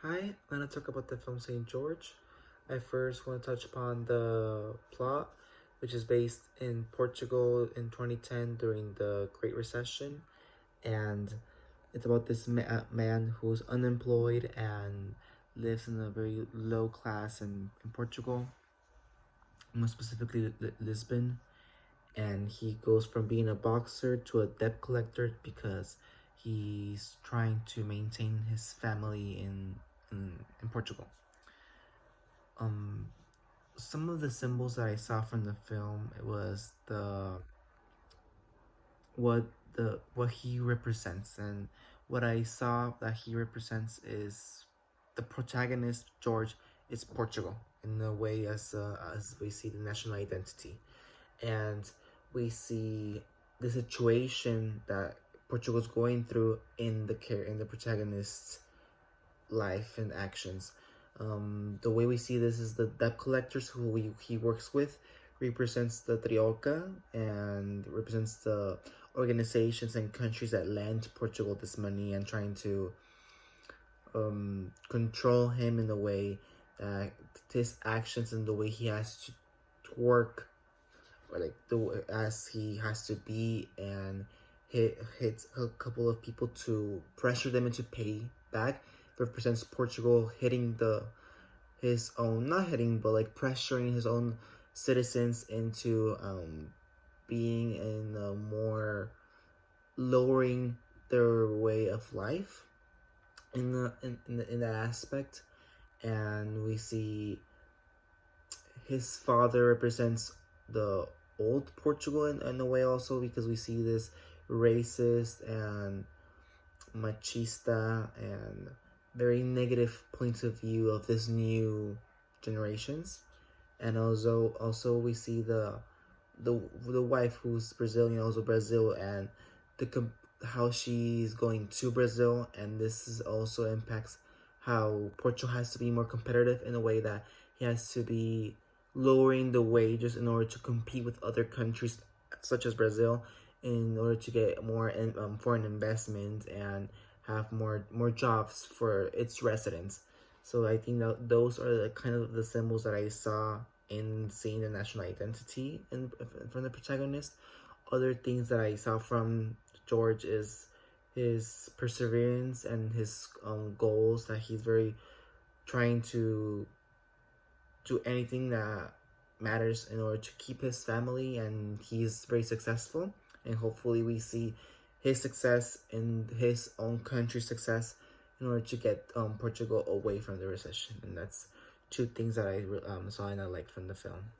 Hi, I'm going to talk about the film St. George. I first want to touch upon the plot, which is based in Portugal in 2010 during the Great Recession. And it's about this man who's unemployed and lives in a very low class in Portugal, more specifically Lisbon. And he goes from being a boxer to a debt collector because he's trying to maintain his family in Portugal. Um, some of the symbols that I saw from the film, it was what he represents, and what I saw that he represents is the protagonist George is Portugal in a way, as we see the national identity, and we see the situation that Portugal's going through in the protagonist's life and actions. The way we see this is the debt collectors he works with represents the Trioca and represents the organizations and countries that lend Portugal this money and trying to control him in the way that his actions and the way he has to work, or like as he has to be, and hits a couple of people to pressure them into pay back. Represents Portugal hitting his own, not hitting, but like pressuring his own citizens into being in a more lowering their way of life in that aspect. And we see his father represents the old Portugal in a way also, because we see this racist and machista and very negative points of view of this new generations. And also we see the wife who's Brazilian, also Brazil, and how she's going to Brazil, and this is also impacts how Portugal has to be more competitive in a way that he has to be lowering the wages in order to compete with other countries such as Brazil, in order to get more foreign investment and have more jobs for its residents. So I think that those are the kind of the symbols that I saw in seeing the national identity from the protagonist. Other things that I saw from George is his perseverance and his goals, that he's very trying to do anything that matters in order to keep his family, and he's very successful. And hopefully we see his success in his own country's success in order to get Portugal away from the recession. And that's two things that I saw and I liked from the film.